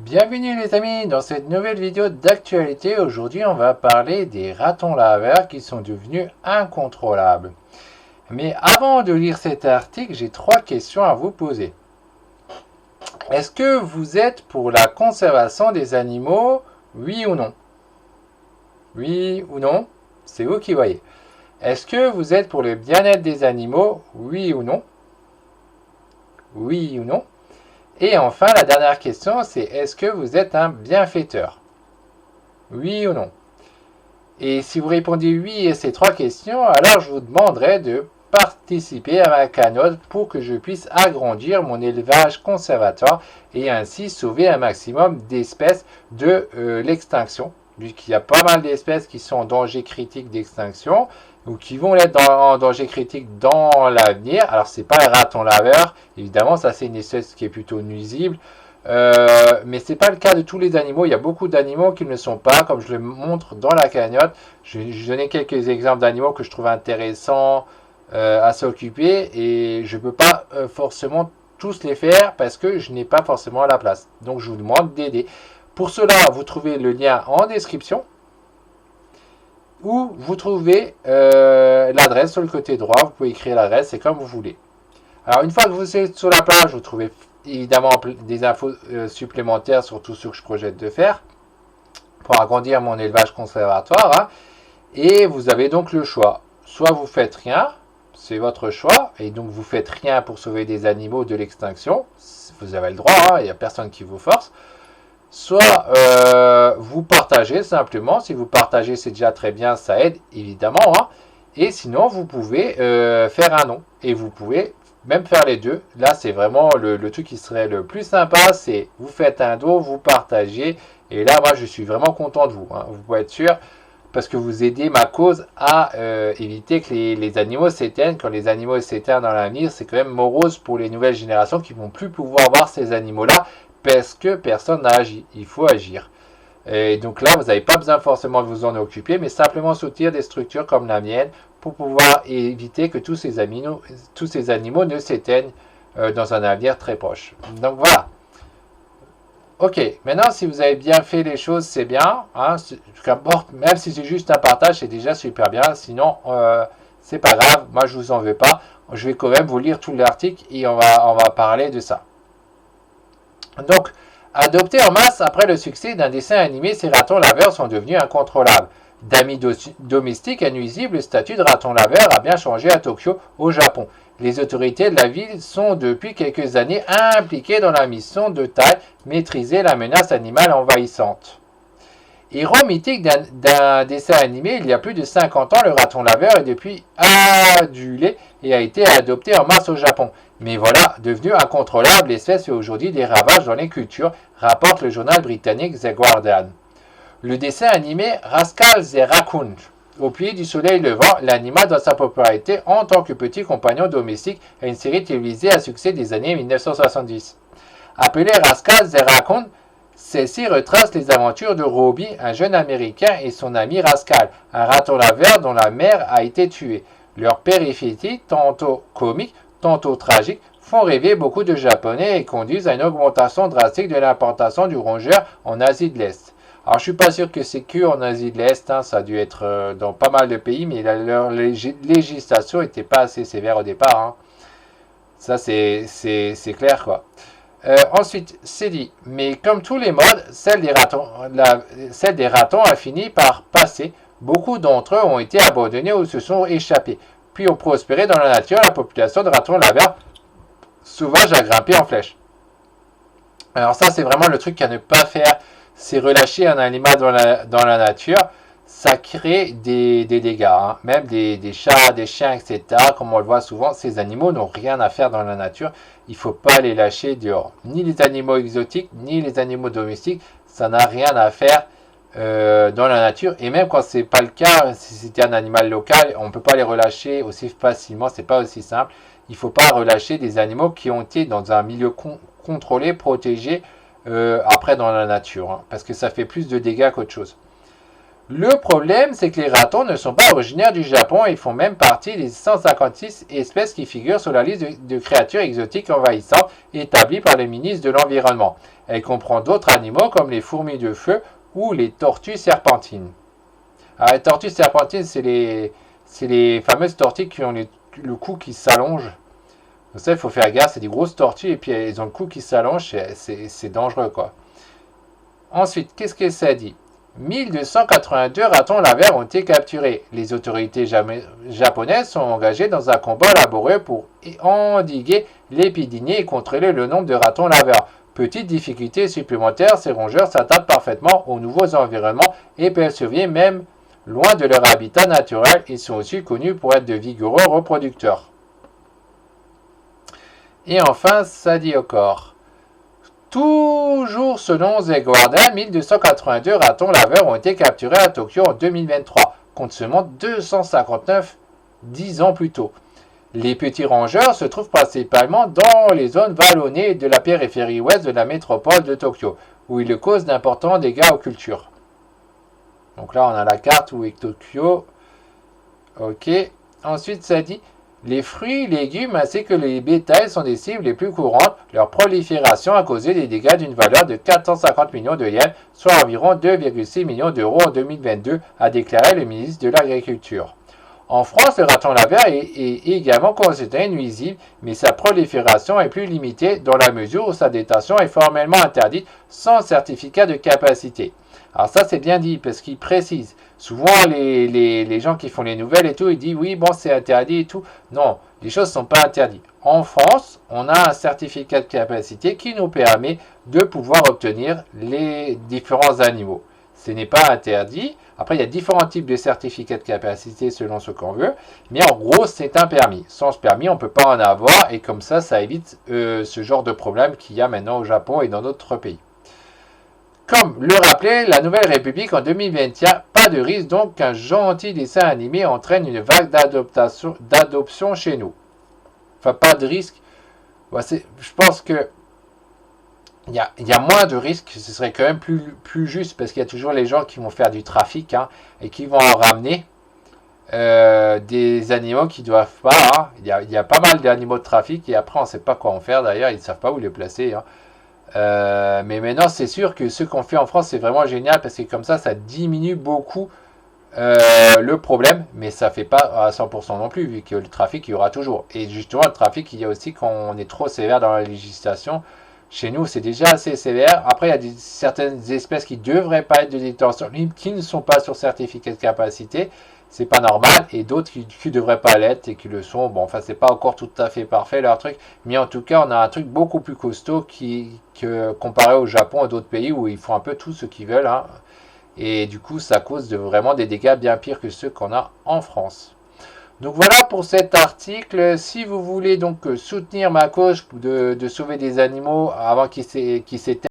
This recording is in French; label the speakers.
Speaker 1: Bienvenue les amis dans cette nouvelle vidéo d'actualité. Aujourd'hui on va parler des ratons laveurs qui sont devenus incontrôlables. Mais avant de lire cet article, j'ai 3 questions à vous poser. Est-ce que vous êtes pour la conservation des animaux? Oui ou non? Oui ou non? C'est vous qui voyez. Est-ce que vous êtes pour le bien-être des animaux? Oui ou non? Oui ou non? Et enfin, la dernière question, c'est est-ce que vous êtes un bienfaiteur? Oui ou non? Et si vous répondez oui à ces 3 questions, alors je vous demanderai de participer à ma cagnotte pour que je puisse agrandir mon élevage conservatoire et ainsi sauver un maximum d'espèces de l'extinction, puisqu'il y a pas mal d'espèces qui sont en danger critique d'extinction ou qui vont être en danger critique dans l'avenir. Alors c'est pas les ratons laveurs, évidemment, ça c'est une espèce qui est plutôt nuisible. Mais ce n'est pas le cas de tous les animaux. Il y a beaucoup d'animaux qui ne le sont pas, comme je le montre dans la cagnotte. Je vais donner quelques exemples d'animaux que je trouve intéressants à s'occuper et je ne peux pas forcément tous les faire parce que je n'ai pas forcément la place. Donc je vous demande d'aider. Pour cela, vous trouvez le lien en description ou vous trouvez l'adresse sur le côté droit. Vous pouvez écrire l'adresse, c'est comme vous voulez. Alors une fois que vous êtes sur la page, vous trouvez évidemment des infos supplémentaires sur tout ce que je projette de faire pour agrandir mon élevage conservatoire. Hein. Et vous avez donc le choix. Soit vous faites rien, c'est votre choix, et donc vous faites rien pour sauver des animaux de l'extinction. Vous avez le droit, hein, il n'y a personne qui vous force. Soit vous partagez simplement. Si vous partagez, c'est déjà très bien, ça aide évidemment. Hein. Et sinon, vous pouvez faire un don. Et vous pouvez même faire les deux. Là, c'est vraiment le truc qui serait le plus sympa. C'est vous faites un don, vous partagez. Et là, moi, je suis vraiment content de vous. Hein. Vous pouvez être sûr. Parce que vous aidez ma cause à éviter que les animaux s'éteignent. Quand les animaux s'éteignent dans l'avenir, c'est quand même morose pour les nouvelles générations qui ne vont plus pouvoir voir ces animaux-là parce que personne n'a agi. Il faut agir. Et donc là, vous n'avez pas besoin forcément de vous en occuper, mais simplement soutenir des structures comme la mienne pour pouvoir éviter que tous ces animaux ne s'éteignent dans un avenir très proche. Donc voilà. Ok, maintenant si vous avez bien fait les choses, c'est bien. Hein, même si c'est juste un partage, c'est déjà super bien. Sinon, c'est pas grave. Moi, je vous en veux pas. Je vais quand même vous lire tout l'article et on va parler de ça. Donc, adoptés en masse après le succès d'un dessin animé, ces ratons laveurs sont devenus incontrôlables. D'amis domestiques à nuisibles, le statut de raton laveur a bien changé à Tokyo, au Japon. Les autorités de la ville sont depuis quelques années impliquées dans la mission de taille maîtriser la menace animale envahissante. Héros mythique d'un dessin animé, il y a plus de 50 ans, le raton laveur est depuis adulé et a été adopté en masse au Japon. Mais voilà, devenu incontrôlable, l'espèce fait aujourd'hui des ravages dans les cultures, rapporte le journal britannique The Guardian. Le dessin animé Rascal the Raccoon. Au pied du soleil levant, l'animal dans sa popularité en tant que petit compagnon domestique à une série télévisée à succès des années 1970. Appelé Rascal the Raccoon, celle-ci retrace les aventures de Robbie, un jeune américain, et son ami Rascal, un raton laveur dont la mère a été tuée. Leurs péripéties, tantôt comiques, tantôt tragiques, font rêver beaucoup de Japonais et conduisent à une augmentation drastique de l'importation du rongeur en Asie de l'Est. Alors, je suis pas sûr que c'est que en Asie de l'Est, hein, ça a dû être dans pas mal de pays, mais leur législation n'était pas assez sévère au départ. Hein. Ça, c'est clair, quoi. Ensuite, c'est dit, mais comme tous les modes, celle des ratons a fini par passer. Beaucoup d'entre eux ont été abandonnés ou se sont échappés, puis ont prospéré dans la nature. La population de ratons laveurs sauvages a grimpé en flèche. Alors ça, c'est vraiment le truc à ne pas faire. C'est relâcher un animal dans la nature, ça crée des dégâts. Hein. Même des chats, des chiens, etc. Comme on le voit souvent, ces animaux n'ont rien à faire dans la nature. Il ne faut pas les lâcher dehors. Ni les animaux exotiques, ni les animaux domestiques, ça n'a rien à faire dans la nature. Et même quand ce n'est pas le cas, si c'était un animal local, on ne peut pas les relâcher aussi facilement, c'est pas aussi simple. Il ne faut pas relâcher des animaux qui ont été dans un milieu contrôlé, protégé, après dans la nature, hein, parce que ça fait plus de dégâts qu'autre chose. Le problème, c'est que les ratons ne sont pas originaires du Japon et font même partie des 156 espèces qui figurent sur la liste de créatures exotiques envahissantes établie par le ministre de l'Environnement. Elle comprend d'autres animaux comme les fourmis de feu ou les tortues serpentines. Alors, les tortues serpentines, c'est les fameuses tortues qui ont le cou qui s'allonge. Donc ça, il faut faire gaffe, c'est des grosses tortues et puis elles ont le cou qui s'allonge, c'est dangereux quoi. Ensuite, qu'est-ce que ça dit? 1282 ratons laveurs ont été capturés. Les autorités japonaises sont engagées dans un combat laborieux pour endiguer l'épidémie et contrôler le nombre de ratons laveurs. Petite difficulté supplémentaire, ces rongeurs s'adaptent parfaitement aux nouveaux environnements et peuvent survivre même loin de leur habitat naturel. Ils sont aussi connus pour être de vigoureux reproducteurs. Et enfin, ça dit encore. Toujours selon The Guardian, 1282 ratons laveurs ont été capturés à Tokyo en 2023, contre seulement 259 10 ans plus tôt. Les petits rongeurs se trouvent principalement dans les zones vallonnées de la périphérie ouest de la métropole de Tokyo, où ils causent d'importants dégâts aux cultures. Donc là, on a la carte où est Tokyo. Ok. Ensuite, ça dit... Les fruits, légumes ainsi que les bétails sont des cibles les plus courantes. Leur prolifération a causé des dégâts d'une valeur de 450 millions de yens, soit environ 2,6 millions d'euros en 2022, a déclaré le ministre de l'Agriculture. En France, le raton laveur est également considéré nuisible, mais sa prolifération est plus limitée dans la mesure où sa détention est formellement interdite sans certificat de capacité. Alors ça, c'est bien dit, parce qu'il précise. Souvent, les gens qui font les nouvelles et tout, ils disent oui, bon, c'est interdit et tout. Non, les choses ne sont pas interdites. En France, on a un certificat de capacité qui nous permet de pouvoir obtenir les différents animaux. Ce n'est pas interdit. Après, il y a différents types de certificats de capacité selon ce qu'on veut. Mais en gros, c'est un permis. Sans ce permis, on ne peut pas en avoir. Et comme ça évite ce genre de problème qu'il y a maintenant au Japon et dans d'autres pays. Comme le rappelait la Nouvelle République en 2021, pas de risque donc qu'un gentil dessin animé entraîne une vague d'adoption chez nous. Enfin, pas de risque. Je pense que il y a moins de risques, ce serait quand même plus juste parce qu'il y a toujours les gens qui vont faire du trafic et qui vont en ramener des animaux qui ne doivent pas. Il y a pas mal d'animaux de trafic et après on ne sait pas quoi en faire d'ailleurs, ils ne savent pas où les placer. Mais maintenant, c'est sûr que ce qu'on fait en France, c'est vraiment génial parce que comme ça diminue beaucoup le problème, mais ça ne fait pas à 100% non plus, vu que le trafic, il y aura toujours. Et justement, le trafic, il y a aussi quand on est trop sévère dans la législation. Chez nous, c'est déjà assez sévère. Après, il y a certaines espèces qui ne devraient pas être de détention libre, qui ne sont pas sur certificat de capacité. C'est pas normal. Et d'autres qui ne devraient pas l'être et qui le sont. Bon, enfin, c'est pas encore tout à fait parfait leur truc. Mais en tout cas, on a un truc beaucoup plus costaud comparé au Japon et d'autres pays où ils font un peu tout ce qu'ils veulent. Et du coup, ça cause vraiment des dégâts bien pires que ceux qu'on a en France. Donc voilà pour cet article. Si vous voulez donc soutenir ma cause de sauver des animaux avant qu'ils s'éteignent,